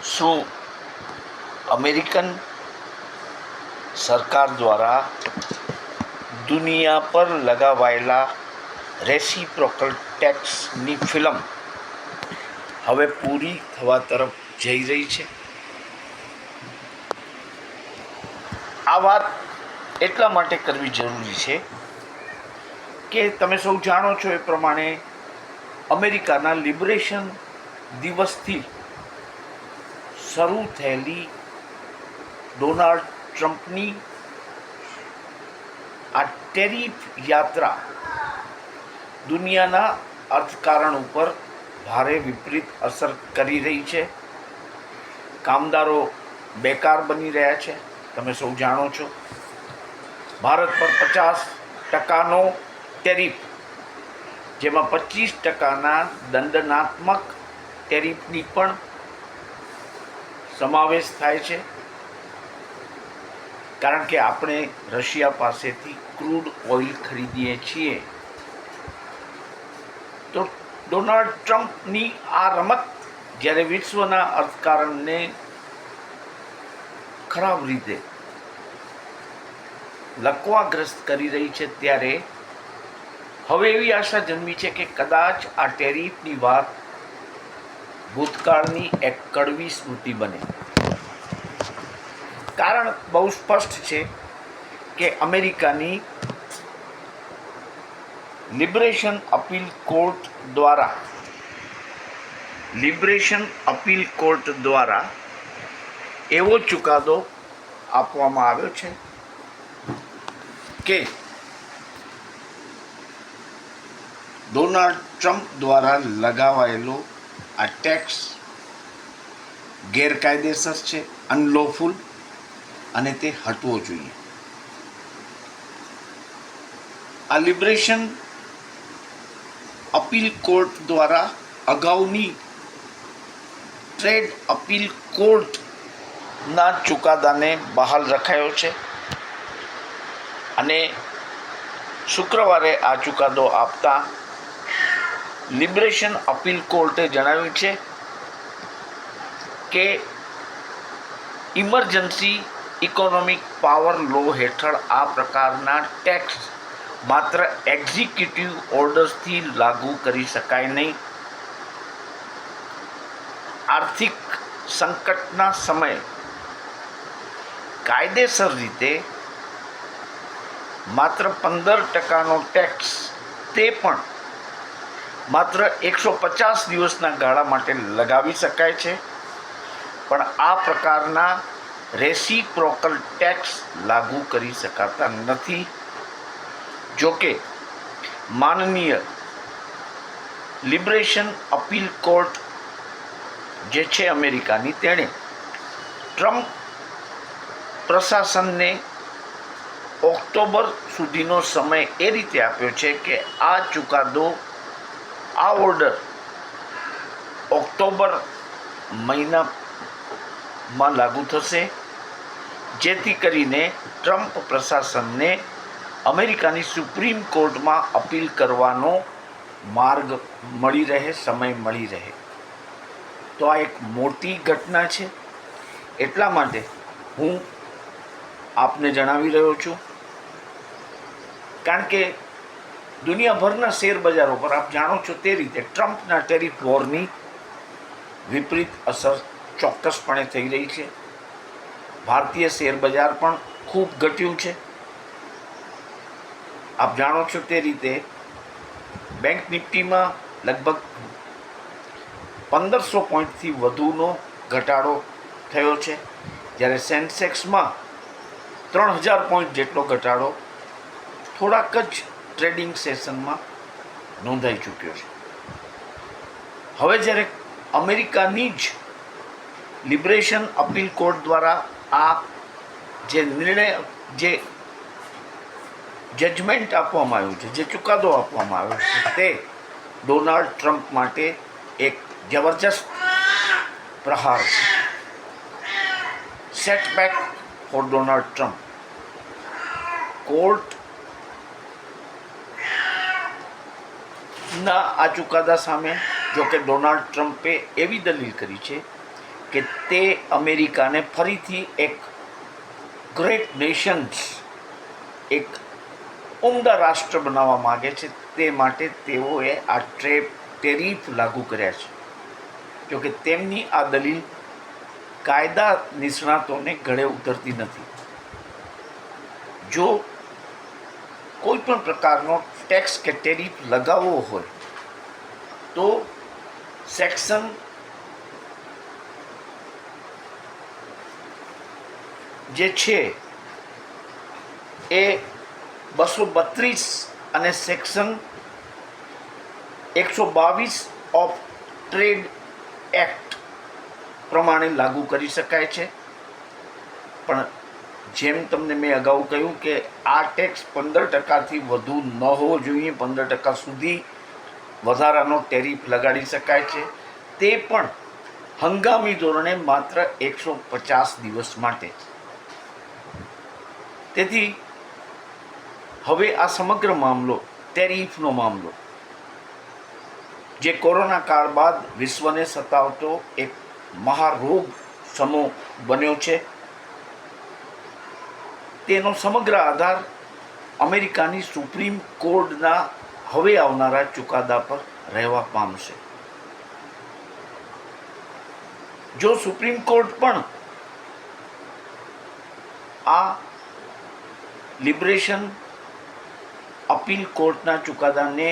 શું અમેરિકન સરકાર દ્વારા દુનિયા પર લગાવાયેલા રેસિપ્રોકલ ટેક્સની ફિલ્મ હવે પૂરી થવા તરફ જઈ રહી છે? આ વાત એટલા માટે કરવી જરૂરી છે કે તમે સૌ જાણો છો એ પ્રમાણે અમેરિકાના લિબરેશન દિવસથી શરૂ થયેલી ડોનાલ્ડ ટ્રમ્પની આ ટેરિફ યાત્રા દુનિયાના અર્થકારણ ઉપર ભારે વિપરીત અસર કરી રહી છે. કામદારો બેકાર બની રહ્યા છે. તમે સૌ જાણો છો ભારત પર 50% ટેરિફ, જેમાં 25% દંડનાત્મક ટેરિફની પણ સમાવેશ થાય છે, કારણ કે આપણે રશિયા પાસેથી ક્રૂડ ઓઇલ ખરીદીએ છીએ. તો ડોનાલ્ડ ટ્રમ્પની આ રમત જ્યારે વિશ્વના અર્થકારણને ખરાબ રીતે લકવાગ્રસ્ત કરી રહી છે, ત્યારે હવે એવી આશા જન્મી છે કે કદાચ આ ટેરિફની વાત ભૂતકાળની એક કડવી સ્મૃતિ બને. કારણ બહુ સ્પષ્ટ છે કે અમેરિકાની લિબરેશન અપીલ કોર્ટ દ્વારા એવો ચુકાદો આપવામાં આવ્યો છે કે ડોનાલ્ડ ટ્રમ્પ દ્વારા લગાવાયેલો આ ટેક્સ ગેરકાયદેસર છે, અનલોફુલ, અને તે હટવો જોઈએ. આ લિબરેશન અપીલ કોર્ટ દ્વારા અગાઉની ટ્રેડ અપીલ કોર્ટના ચુકાદાને બહાલ રખાયો છે અને શુક્રવારે આ ચુકાદો આપતા લિબરેશન અપીલ કોર્ટે જણાવ્યું છે કે ઇમરજન્સી ઇકોનોમિક પાવર લો હેઠળ આ પ્રકારના ટેક્સ માત્ર એક્ઝિક્યુટિવ ઓર્ડર્સથી લાગુ કરી શકાય નહીં. આર્થિક સંકટના સમયે કાયદેસર રીતે માત્ર 15%નો ટેક્સ, તે પણ માત્ર 150 દિવસના ગાળા માટે લગાવી શકાય છે, પણ આ પ્રકારના રેસિપ્રોકલ ટેક્સ લાગુ કરી શકાતા નથી. જોકે માનનીય લિબરેશન અપીલ કોર્ટ જે છે અમેરિકાની, તેણે ટ્રમ્પ પ્રશાસનને ઓક્ટોબર સુધીનો સમય એ રીતે આપ્યો છે કે આ ચુકાદો, આ ઓર્ડર ઓક્ટોબર મહિનામાં લાગુ થશે, જેથી કરીને ટ્રમ્પ પ્રશાસનને અમેરિકાની સુપ્રીમ કોર્ટમાં અપીલ કરવાનો માર્ગ મળી રહે, સમય મળી રહે. તો આ એક મોટી ઘટના છે. એટલા માટે હું આપને જણાવી રહ્યો છું, કારણ કે દુનિયાભરના શેર બજારો પર આપ જાણો છો તે રીતે ટ્રમ્પના ટેરિફ વોરની વિપરીત અસર ચોક્કસપણે થઈ રહી છે. ભારતીય શેર બજાર પણ ખૂબ ઘટ્યું છે. આપ જાણો છો તે રીતે બેંક નિફ્ટીમાં લગભગ 1500 પોઈન્ટથી વધુનો ઘટાડો થયો છે, જ્યારે સેન્સેક્સમાં 3000 પોઈન્ટ જેટલો ઘટાડો થોડાક જ ટ્રેડિંગ સેશનમાં નોંધાઈ ચૂક્યો છે. હવે જ્યારે અમેરિકાની જ લિબરેશન અપીલ કોર્ટ દ્વારા આ જે નિર્ણય, જે જજમેન્ટ આપવામાં આવ્યું છે, જે ચુકાદો આપવામાં આવ્યો છે, તે ડોનાલ્ડ ટ્રમ્પ માટે એક જબરજસ્ત પ્રહાર છે. Setback for Donald Trump. કોર્ટના આ ચુકાદા સામે જો કે ડોનાલ્ડ ટ્રમ્પે એવી દલીલ કરી છે કે તે અમેરિકાને ફરીથી એક ગ્રેટ નેશન્સ, એક ઉમદા રાષ્ટ્ર બનાવવા માગે છે. તે માટે તેઓએ આ ટેરિફ લાગુ કર્યા છે. જોકે તેમની આ દલીલ કાયદા નિષ્ણાતોને ગળે ઉતરતી નથી. જો કોઈ પણ પ્રકારનો ટેક્સ કે ટેરિફ લગાવવો હોય તો સેક્શન જે છે એ 232 અને સેક્શન 122 ઓફ ટ્રેડ એક્ટ પ્રમાણે લાગુ કરી શકાય છે. પણ જેમ તમને મેં અગાઉ કહ્યું કે આ ટેક્સ 15% વધુ ન હોવો જોઈએ. 15% સુધી વધારાનો ટેરિફ લગાડી શકાય છે, તે પણ હંગામી ધોરણે માત્ર 150 દિવસ માટે. તેથી હવે આ સમગ્ર મામલો, ટેરિફનો મામલો, જે કોરોના કાળ બાદ વિશ્વને સતાવતો એક મહારોગ સમો બન્યો છે, તેનો સમગ્ર આધાર અમેરિકાની સુપ્રીમ કોર્ટના હવે આવનારા ચુકાદા પર રહેવા પામશે. જો સુપ્રીમ કોર્ટ પણ આ લિબરેશન અપીલ કોર્ટના ચુકાદાને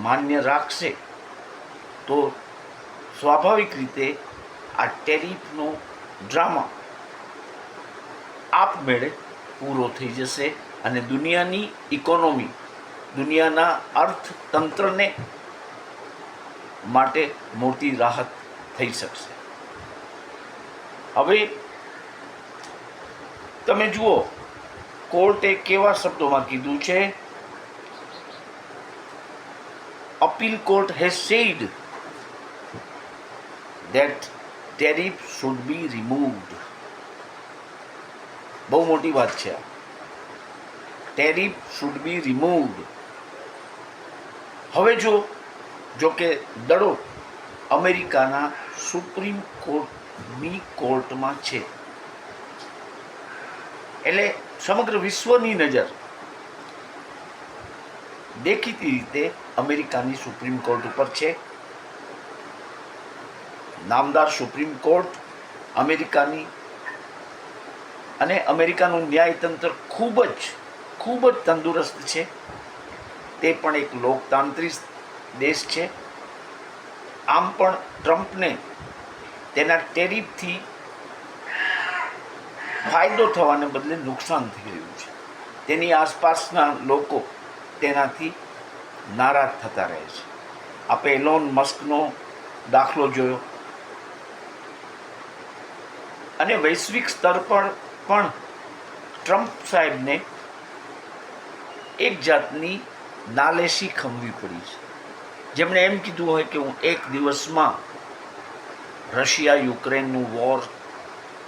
માન્ય રાખશે તો સ્વાભાવિક રીતે આ ટેરિફનો ડ્રામા આપમેળે પૂરો થઈ જશે અને દુનિયાની ઇકોનોમી, દુનિયાના અર્થતંત્રને માટે મોટી રાહત થઈ શકશે. હવે તમે જુઓ, કોર્ટે કેવા શબ્દોમાં કીધું છે. Appeal court has said that tariff should be removed. બહુ મોટી વાત છે આ. Tariff should be removed. હવે જો કે દડો અમેરિકાના સુપ્રીમ કોર્ટની કોર્ટમાં છે, એટલે સમગ્ર વિશ્વની નજર દેખીતી રીતે અમેરિકાની સુપ્રીમ કોર્ટ ઉપર છે. નામદાર સુપ્રીમ કોર્ટ અમેરિકાની, અને અમેરિકાનું ન્યાયતંત્ર ખૂબ જ તંદુરસ્ત છે. તે પણ એક લોકતાંત્રિક દેશ છે. આમ પણ ટ્રમ્પને તેના ટેરિફથી ફાયદો થવાને બદલે નુકસાન થઈ રહ્યું છે. તેની આસપાસના લોકો તેનાથી નારાજ થતા રહે છે. આપણે એલોન મસ્કનો દાખલો જોયો, અને વૈશ્વિક સ્તર પર પણ ટ્રમ્પ સાહેબને એક જાતની નાલેશી ખમવી પડી છે. જેમણે એમ કીધું હોય કે હું એક દિવસમાં રશિયા યુક્રેનનું વોર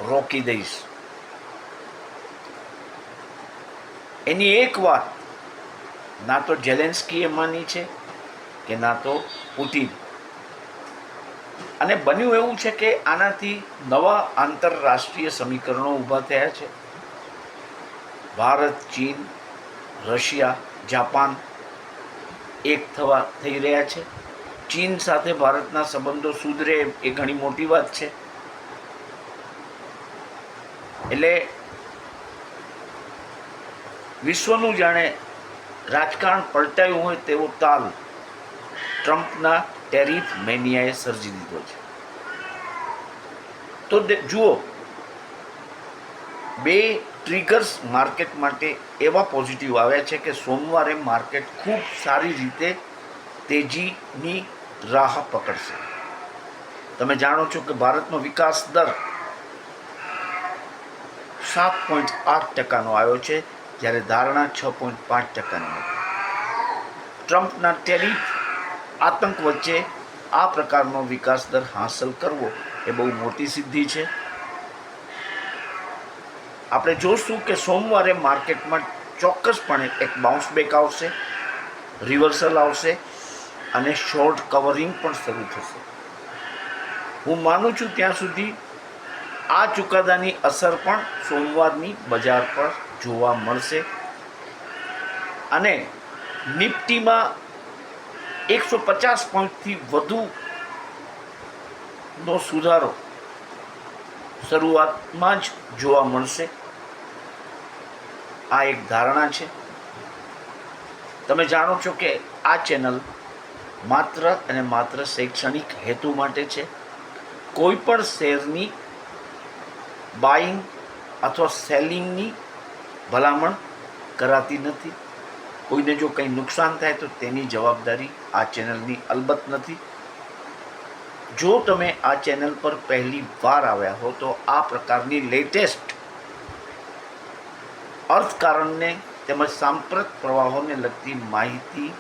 રોકી દઈશ. એની એક વાત ના તો ઝેલેન્સ્કીએ માની છે કે ના તો પુતિન. અને બન્યું એવું છે કે આનાથી નવા આંતરરાષ્ટ્રીય સમીકરણો ઊભા થયા છે. ભારત, ચીન, રશિયા, જાપાન એક થઈ રહ્યા છે. ચીન સાથે ભારતના સંબંધો સુધરે એ ઘણી મોટી વાત છે. એટલે વિશ્વનું જાણે રાજકારણ પલટાયું હોય તેવો તાલ ટ્રમ્પના ટેરિફ મેનિયાએ સર્જી દીધો છે. તો જુઓ, બે ટ્રિગર્સ માર્કેટ માટે એવા પોઝિટિવ આવ્યા છે કે સોમવારે માર્કેટ ખૂબ સારી રીતે તેજીની રાહ પકડશે. તમે જાણો છો કે ભારતનો વિકાસ દર 7.8% આવ્યો છે, જ્યારે ધારણા 6.5% હતી. ટ્રમ્પના ટેરિફ આતંક વચ્ચે આ પ્રકારનો વિકાસ દર હાંસલ કરવો એ બહુ મોટી સિદ્ધિ છે. આપણે જોશું કે સોમવારે માર્કેટમાં ચોક્કસપણે એક બાઉન્સ બેક આવશે, રિવર્સલ આવશે અને શોર્ટ કવરિંગ પણ શરૂ થશે. હું માનું છું ત્યાં સુધી આ ચુકાદાની અસર પણ સોમવારની બજાર પર જોવા મળશે અને નિફ્ટીમાં 150 પોઈન્ટથી વધુનો સુધારો શરૂઆતમાં જ જોવા મળશે. આ એક ધારણા છે. તમે જાણો છો કે આ ચેનલ માત્ર અને માત્ર શૈક્ષણિક હેતુ માટે છે. કોઈ પણ શેરની બાઇંગ અથવા સેલિંગની ભલામણ કરાતી નથી. કોઈને જો કંઈ નુકસાન થાય તો તેની જવાબદારી આ ચેનલની અલબત્ત નથી. જો તમે આ ચેનલ પર પહેલી વાર આવ્યા હો તો આ પ્રકારની લેટેસ્ટ અર્થકારણને તેમજ સાંપ્રત પ્રવાહોને લગતી માહિતી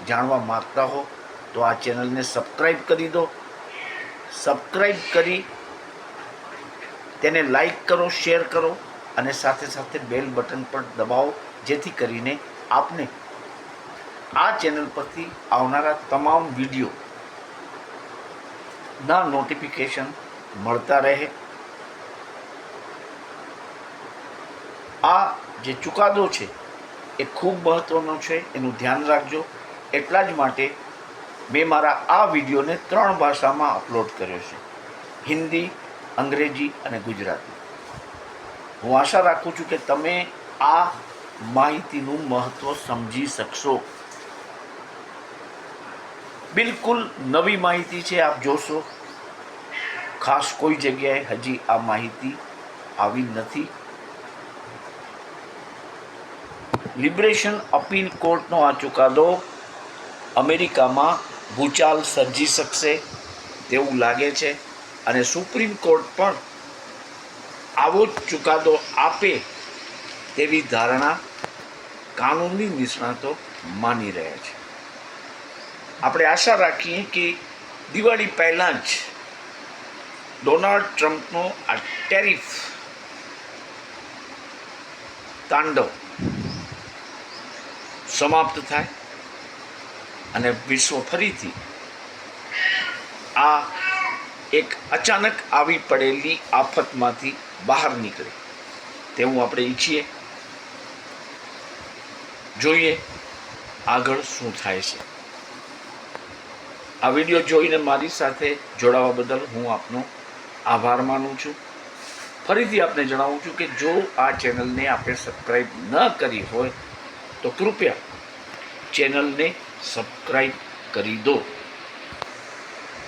જાણવા માગતા હો તો આ ચેનલને સબસ્ક્રાઈબ કરી દો. સબસ્ક્રાઈબ કરી તેને લાઈક કરો, શેર કરો અને સાથે સાથે બેલ બટન પર દબાવો, જેથી કરીને આપને આ ચેનલ પરથી આવનારા તમામ વિડીયોના નોટિફિકેશન મળતા રહે. આ જે ચુકાદો છે એ ખૂબ મહત્ત્વનો છે, એનું ધ્યાન રાખજો. એટલા જ માટે મેં મારા આ વિડીયોને 3 ભાષામાં અપલોડ કર્યો છે: હિન્દી, અંગ્રેજી અને ગુજરાતી. હું આશા રાખું છું કે તમે આ માહિતીનું મહત્ત્વ સમજી શકશો. બિલકુલ નવી માહિતી છે, આપ જોશો. ખાસ કોઈ જગ્યાએ હજી આ માહિતી આવી નથી. લિબરેશન અપીલ કોર્ટનો આ ચુકાદો અમેરિકામાં ભૂચાલ સર્જી શકશે તેવું લાગે છે અને સુપ્રીમ કોર્ટ પણ આવો જ ચુકાદો આપે તેવી ધારણા કાનૂની નિષ્ણાતો માની રહ્યા છે. આપણે આશા રાખીએ કે દિવાળી પહેલાં જ ડોનાલ્ડ ટ્રમ્પનો આ ટેરિફ તાંડવ સમાપ્ત થાય અને વિશ્વ ફરીથી આ એક અચાનક આવી પડેલી આફતમાંથી બહાર નીકળે તેવું આપણે ઈચ્છીએ. જોઈએ આગળ શું થાય છે. આ વિડીયો જોઈને મારી સાથે જોડાવા બદલ હું આપનો આભાર માનું છું. ફરીથી આપને જણાવું છું કે જો આ ચેનલને આપણે સબસ્ક્રાઈબ ન કરી હોય તો કૃપયા ચેનલને સબસ્ક્રાઈબ કરી દો.